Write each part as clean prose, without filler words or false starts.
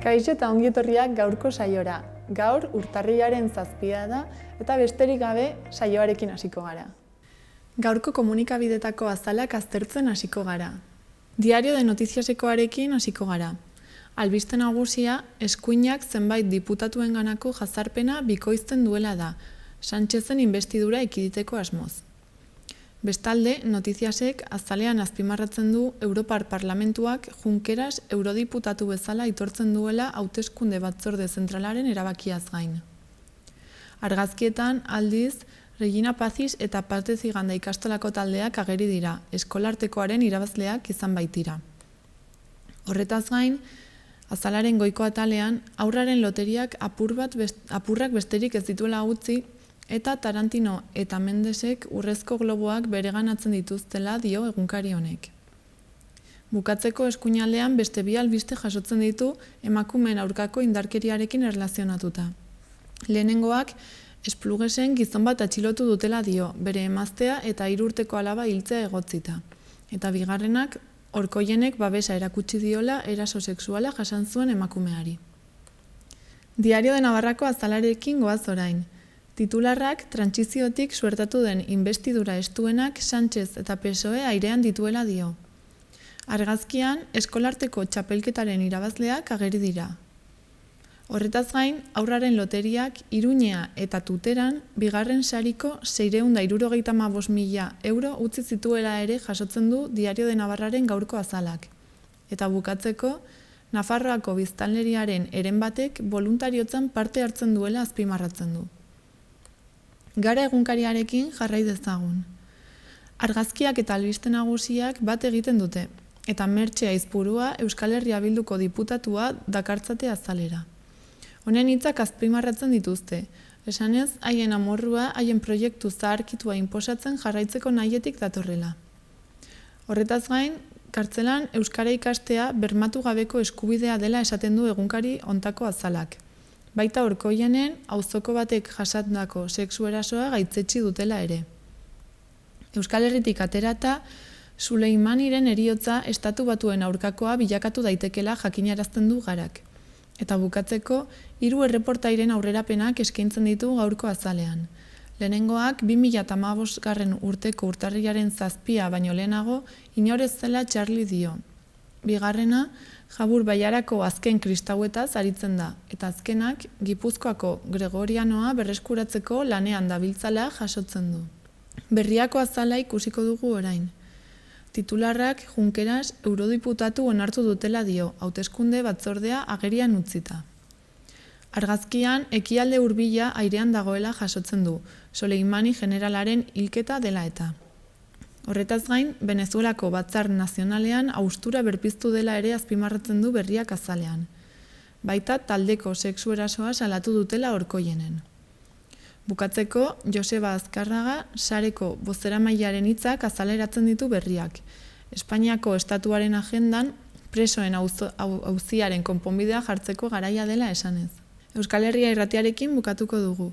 Kaixo eta ongi etorriak gaurko saiora. Gaur urtarrilaren 7 da eta besterik gabe saioarekin hasiko gara. Gaurko komunikabidetako azalak aztertzen hasiko gara. Diario de Noticiasekoarekin hasiko gara. Albiste nagusia, eskuinak zenbait diputatuenganako jazarpena bikoizten duela da, Sánchezen inbestidura ekiditeko asmoz. Bestalde, Notiziasek azalean azpimarratzen du Europar Parlamentuak Junqueras eurodiputatu bezala aitortzen duela hauteskunde batzorde zentralaren erabakiaz gain. Argazkietan, aldiz, Regina Pazis eta Paz de Ziganda ikastolako taldeak ageri dira, eskolartekoaren irabazleak izan baitira. Horretaz gain, azalaren goiko atalean, haurraren loteriak apurrak besterik ez dituela utzi, eta Tarantino eta Mendesek urrezko globoak bereganatzen dituztela dio egunkari honek. Bukatzeko eskuinaldean beste bi albiste jasotzen ditu emakumeen aurkako indarkeriarekin erlazionatuta. Lehenengoak, Esplugesen gizon bat atxilotu dutela dio, bere emaztea eta 3 urteko alaba hiltzea egotzita. Eta bigarrenak, Orkoienek babesa erakutsi diola eraso sexuala jasan zuen emakumeari. Diario de Navarrako azalarekin goaz orain. Titularrak trantsiziotik suertatu den inbestidura estuenak Sánchez eta PSOE airean dituela dio. Argazkian, eskolarteko txapelketaren irabazleak ageri dira. Horretaz gain, haurraren loteriak Iruñea eta Tuteran bigarren sariko 675.000 euro utzi zituela ere jasotzen du Diario de Navarraren gaurko azalak. Eta bukatzeko, Nafarroako biztanleriaren heren batek boluntariotzan parte hartzen duela azpimarratzen du. Gara egunkariarekin jarrai dezagun. Argazkiak eta albiste nagusiak bat egiten dute, eta Mertxe Aizpurua Euskal Herria Bilduko diputatua dakartzate azalera. Honen hitzak azpimarratzen dituzte, esanez haien amorrua haien proiektu zaharkitua inposatzen jarraitzeko nahietik datorrela. Horretaz gain, kartzelan euskara ikastea bermatu gabeko eskubidea dela esaten du egunkari hontako azalak. Baita Orkoienen auzoko batek jasatako sexu erasoa gaitzetsi dutela ere. Euskal Herritik aterata, Suleimaniren heriotza estatu batuen aurkakoa bilakatu daitekela jakinarazten du Garak. Eta bukatzeko, 3 erreportairen aurrerapenak eskaintzen ditu gaurko azalean. Lehenengoak 2015 urteko urtarrilaren 7 baino lehenago inorez zela Charlie dio. Bigarrena, Jabur Baiarako azken kristauetaz aritzen da, eta azkenak Gipuzkoako Gregorianoa berreskuratzeko lanean dabiltzala jasotzen du. Berriako azala ikusiko dugu orain. Titularrak Junqueras eurodiputatu onartu dutela dio, hauteskunde batzordea agerian utzita. Argazkian, ekialde hurbila airean dagoela jasotzen du, Soleimani generalaren hilketa dela eta. Horretaz gain, Venezuelako batzar nazionalean haustura berpiztu dela ere azpimarratzen du berriak azalean. Baita taldeko sexu erasoa salatu dutela Orkoienen. Bukatzeko, Joseba Azkarraga sareko bozeramailearen hitzak azaleratzen ditu berriak. Espainiako estatuaren agendan presoen auziaren konponbidea jartzeko garaia dela esanez. Euskal Herria irratiarekin bukatuko dugu.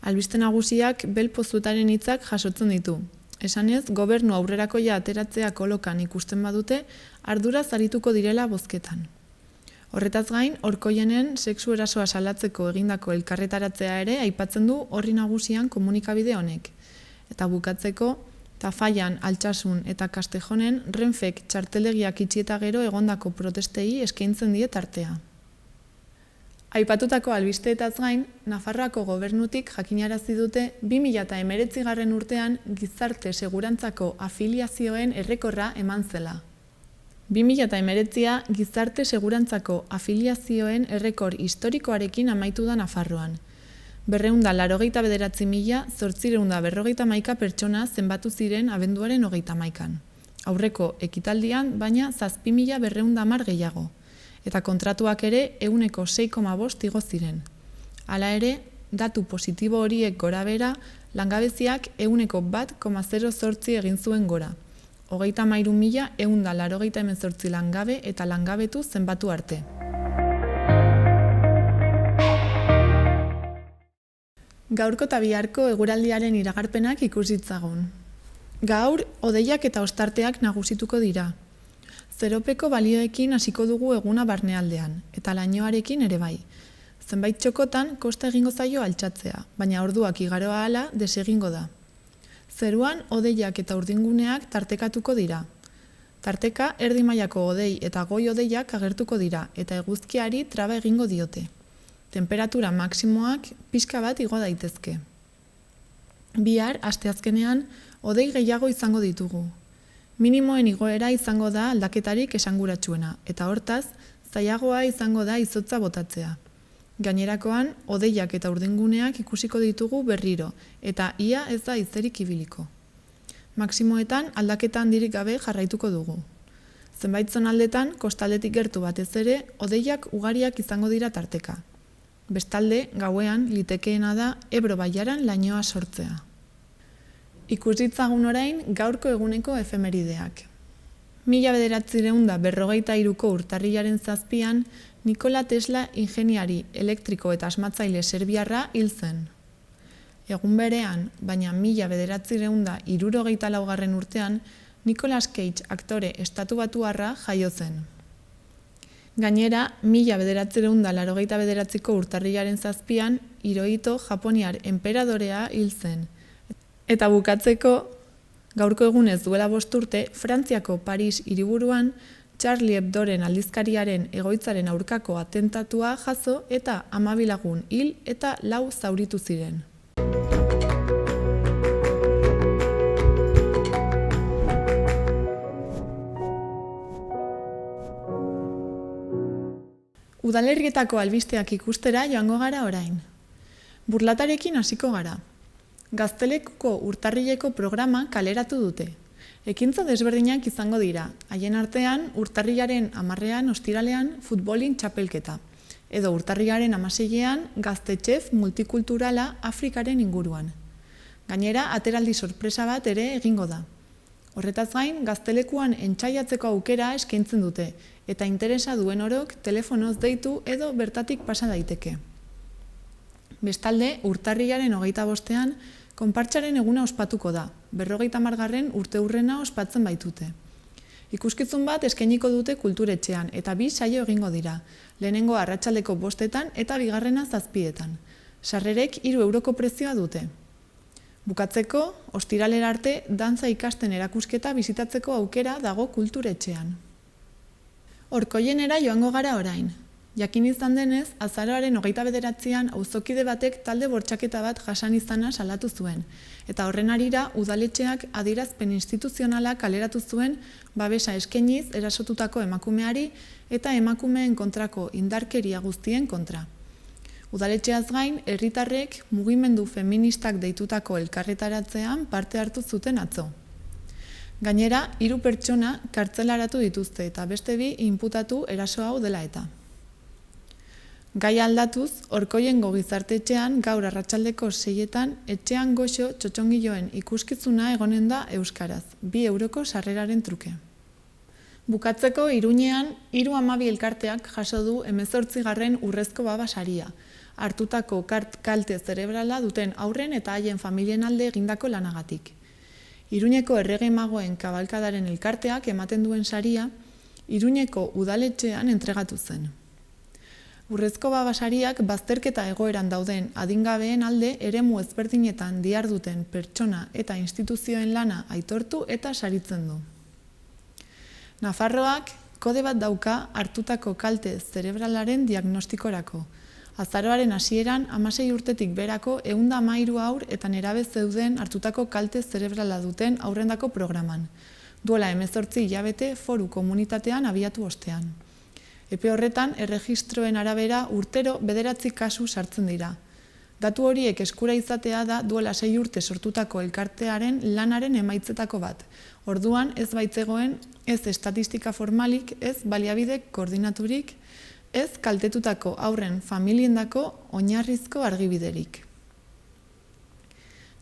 Albiste nagusiak Bel Pozutaren hitzak jasotzen ditu. Esanez, gobernu aurrerakoia ateratzea kolokan ikusten badute, arduraz arituko direla bozketan. Horretaz gain, Orkoienen sexu erasoa salatzeko egindako elkarretaratzea ere aipatzen du horri nagusian komunikabide honek. Eta bukatzeko, Tafallan, Altsasun eta Castejonen Renfek txartelegiak itxi eta gero egondako protestei eskaintzen die tartea. Aipatutako albisteetaz gain, Nafarroako gobernutik jakinarazi dute 2019 urtean gizarte segurantzako afiliazioen errekorra eman zela. 2019a gizarte segurantzako afiliazioen errekor historikoarekin amaitu da Nafarroan. 299.851 pertsona zenbatu ziren abenduaren 31an. Aurreko ekitaldian baina 7.210 gehiago. Eta kontratuak ere 6,5% igo ziren. Hala ere, datu positibo horiek gorabehera, langabeziak 1,08% egin zuen gora. 33.188 langabe eta langabetu zenbatu arte. Gaurko eta biharko eguraldiaren iragarpenak ikus ditzagun. Gaur, hodeiak eta ostarteak nagusituko dira. Zeropeko balioekin hasiko dugu eguna barnealdean, eta lainoarekin ere bai. Zenbait txokotan kosta egingo zaio altxatzea, baina orduak igaro ahala desegingo da. Zeruan hodeiak eta urdinguneak tartekatuko dira. Tarteka erdi mailako hodei eta goi hodeiak agertuko dira eta eguzkiari traba egingo diote. Temperatura maksimoak pixka bat igo daitezke. Bihar, asteazkenean, hodei gehiago izango ditugu. Minimoen igoera izango da aldaketarik esanguratsuena, eta hortaz, zailagoa izango da izotza botatzea. Gainerakoan, hodeiak eta urdinguneak ikusiko ditugu berriro, eta ia ez da izerik ibiliko. Maksimoetan aldaketa handirik gabe jarraituko dugu. Zenbait zonaldetan, kostaldetik gertu batez ere, hodeiak ugariak izango dira tarteka. Bestalde, gauean, litekeena da Ebro bailaran lainoa sortzea. Ikus ditzagun orain gaurko eguneko efemerideak. 1953ko urtarrilaren 7 Nikola Tesla ingeniari elektriko eta asmatzaile serbiarra hil zen. Egun berean, baina 1964 urtean, Nicolas Cage aktore estatubatuarra jaio zen. Gainera, 1989ko urtarrilaren 7 Hirohito Japoniar enperadorea hil zen. Eta bukatzeko, gaurko egunez duela 5 urte, Frantziako Paris hiriburuan Charlie Hebdoren aldizkariaren egoitzaren aurkako atentatua jazo eta 12 lagun hil eta 4 zauritu ziren. Udalerrietako albisteak ikustera joango gara orain. Burlatarekin hasiko gara. Gaztelekuko urtarrileko programa kaleratu dute. Ekintza desberdinak izango dira, haien artean urtarrilaren 10ean ostiralean futbolin txapelketa, edo urtarrilaren 16ean gaztetxef multikulturala Afrikaren inguruan. Gainera, ateraldi sorpresa bat ere egingo da. Horretaz gain, gaztelekuan entsaiatzeko aukera eskaintzen dute, eta interesa duen orok telefonoz deitu edo bertatik pasa daiteke. Bestalde, urtarrilaren 25ean, konpartsaren eguna ospatuko da, 50. urteurrena ospatzen baitute. Ikuskizun bat eskainiko dute kulturetxean, eta 2 saio egingo dira, lehenengo arratsaldeko 5etan eta bigarrena 7etan. Sarrerek 3 euroko prezioa dute. Bukatzeko, ostiralera arte, dantza ikasten erakusketa bisitatzeko aukera dago kulturetxean. Orkoienera joango gara orain. Jakin izan denez, azaroaren 29ean auzokide batek talde bortxaketa bat jasan izana salatu zuen, eta horren harira udaletxeak adierazpen instituzionala kaleratu zuen babesa eskainiz erasotutako emakumeari eta emakumeen kontrako indarkeria guztien kontra. Udaletxeaz gain, herritarrek mugimendu feministak deitutako elkarretaratzean parte hartu zuten atzo. Gainera, 3 pertsona kartzelaratu dituzte eta beste 2 inputatu eraso hau dela eta. Gai aldatuz, Orkoiengo gizartetxean gaur arratsaldeko 6etan etxean goxo txotxongiloen ikuskizuna egonen da euskaraz, 2 euroko sarreraren truke. Bukatzeko Iruñean 312 elkarteak jaso du 18. Urrezko Baba saria, hartutako kalte zerebrala duten haurren eta haien familien alde egindako lanagatik. Iruñeko errege magoen kabalkadaren elkarteak ematen duen saria, Iruñeko udaletxean entregatu zen. Urrezko Baba sariak bazterketa egoeran dauden adingabeen alde eremu ezberdinetan diharduten pertsona eta instituzioen lana aitortu eta saritzen du. Nafarroak kode bat dauka hartutako kalte zerebralaren diagnostikorako. Azaroaren hasieran 16 urtetik berako 113 haur eta nerabe zeuden hartutako kalte zerebrala duten haurrendako programan. Duela 18 hilabete foru komunitatean abiatu ostean. Epe horretan, erregistroen arabera urtero 9 kasu sartzen dira. Datu horiek eskura izatea da duela 6 urte sortutako elkartearen lanaren emaitzetako bat. Orduan ez baitzegoen ez estatistika formalik, ez baliabide koordinaturik, ez kaltetutako haurren familiendako oinarrizko argibiderik.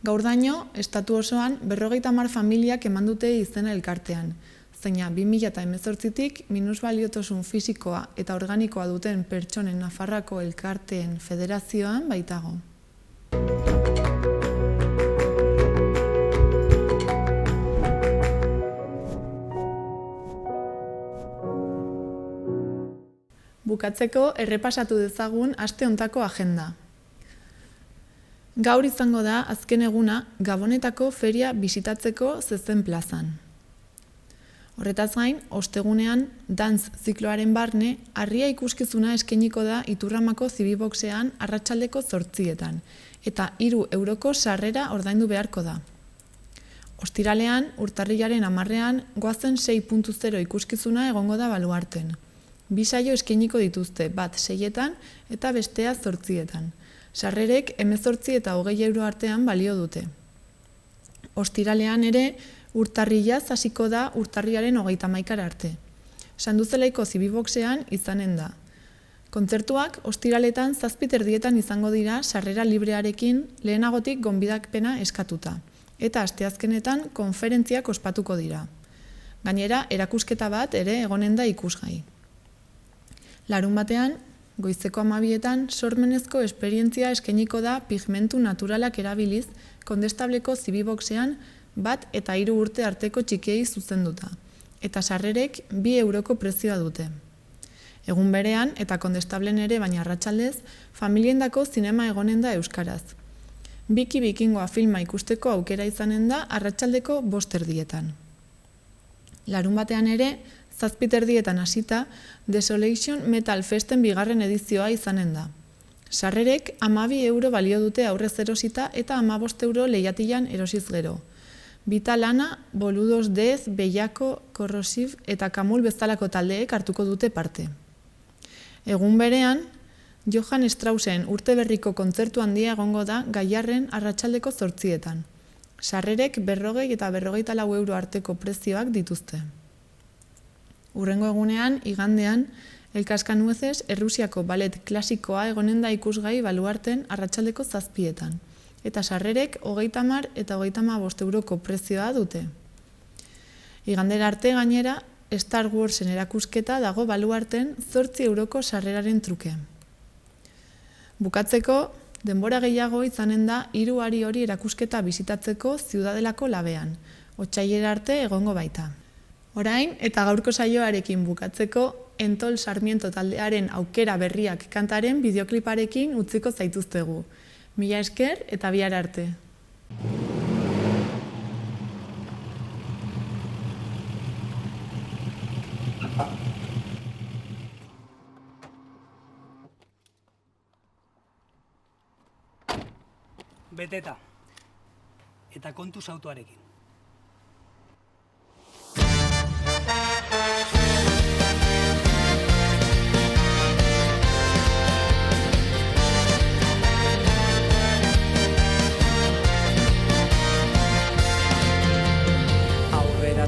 Gaurdaino, estatu osoan 50 familiak eman dute izena elkartean, zeina 2018tik minusbaliotasun fisikoa eta organikoa duten pertsonen Nafarroako elkarteen federazioan baitago. Bukatzeko errepasatu dezagun aste hontako agenda. Gaur izango da azken eguna Gabonetako feria bisitatzeko Zezen plazan. Horretaz gain, ostegunean dantz zikloaren barne harria ikuskizuna eskainiko da Iturramako Zibiboxean arratsaldeko 8etan eta 3 euroko sarrera ordaindu beharko da. Ostiralean, urtarrilaren 10ean goazen 6.0 ikuskizuna egongo da Baluarten. 2 saio eskainiko dituzte, bat 6etan eta bestea 8etan. Sarrerek 18 eta 20 euro artean balio dute. Ostiralean ere, urtarrilaz hasiko da urtarrilaren 31 arte. Sanduzelaiko Zibiboxean izanen da. Kontzertuak ostiraletan 7:30 izango dira sarrera librearekin lehenagotik gonbidapena eskatuta. Eta asteazkenetan konferentziak ospatuko dira. Gainera, erakusketa bat ere egonen da ikusgai. Larunbatean, goizeko 12etan sormenezko esperientzia eskainiko da pigmentu naturalak erabiliz Kondestableko Zibiboxean 1 eta 3 urte arteko txikiei zuzenduta, eta sarrerek 2 euroko prezioa dute. Egun berean, eta Kondestablen ere baina arratsaldez, familiendako zinema egonen da euskaraz. Biki Bikingoa filma ikusteko aukera izanen da arratsaldeko 5:30. Larunbatean ere, 7:30 hasita, Desolation Metal Festen 2. edizioa izanen da. Sarrerek 12 euro balio dute aurrez erosita eta 15 euro lehiatilan erosiz gero. Bita Lana, Boludos Dez, Bellako, Corrosive eta Kamul bezalako taldeek hartuko dute parte. Egun berean, Johann Straussen urteberriko kontzertu handia egongo da Gaiarren arratsaldeko 8etan. Sarrerek 40 eta 44 euro arteko prezioak dituzte. Hurrengo egunean, igandean, Elkaskanuezez Errusiako ballet klasikoa egonen da ikusgai Baluarten arratsaldeko 7etan. Eta sarrerek 30 eta 35 euroko prezioa dute. Igandera arte gainera, Star Warsen erakusketa dago Baluarten 8 euroko sarreraren truke. Bukatzeko, denbora gehiago izanen da 3 hari hori erakusketa bisitatzeko Ziudadelako labean. Otsailera arte egongo baita. Orain, eta gaurko saioarekin bukatzeko, Entol Sarmiento taldearen Aukera berriak kantaren bideokliparekin utziko zaituztegu. Mila esker eta bihar arte. Beteta. Eta kontuz autoarekin.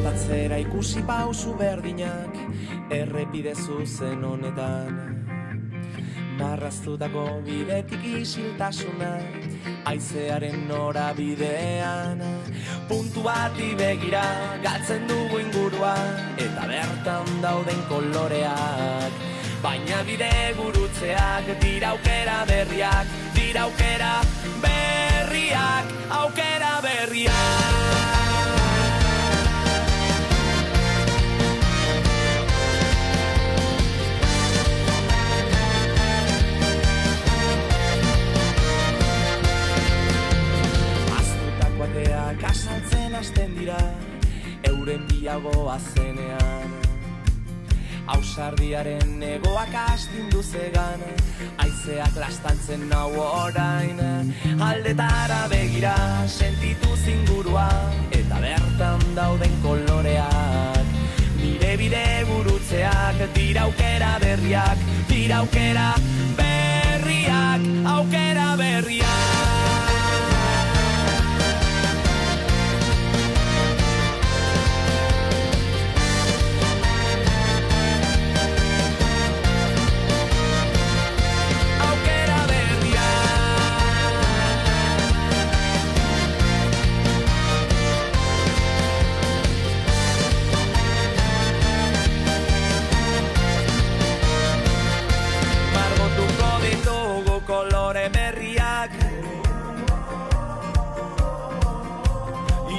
Atzera ikusi pausu berdinak errepide zuzen honetan, marraztutako bidetik isiltasuna haizearen norabidean, puntu bati begira galtzen dugu ingurua eta bertan dauden koloreak, baina bide gurutzeak dira aukera berriak, dira aukera berriak, aukera berriak. Kasaltzen hasten dira, euren bilagoa zenean, ausardiaren egoak astindu zegan, haizeak lastantzen nau orain, aldetara begira sentitu zingurua eta bertan dauden koloreak, nire bide gurutzeak dira aukera berriak, dira aukera berriak, aukera berriak.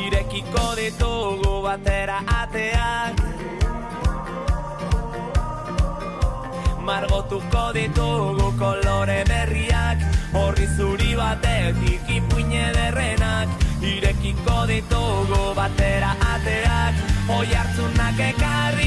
Irekiko ditugu batera ateak, margotu sortuko ditugu kolore berriak, horri zuri batetik ipuine derrenak, irekiko ditugu batera ateak, oi hartzunak ekarri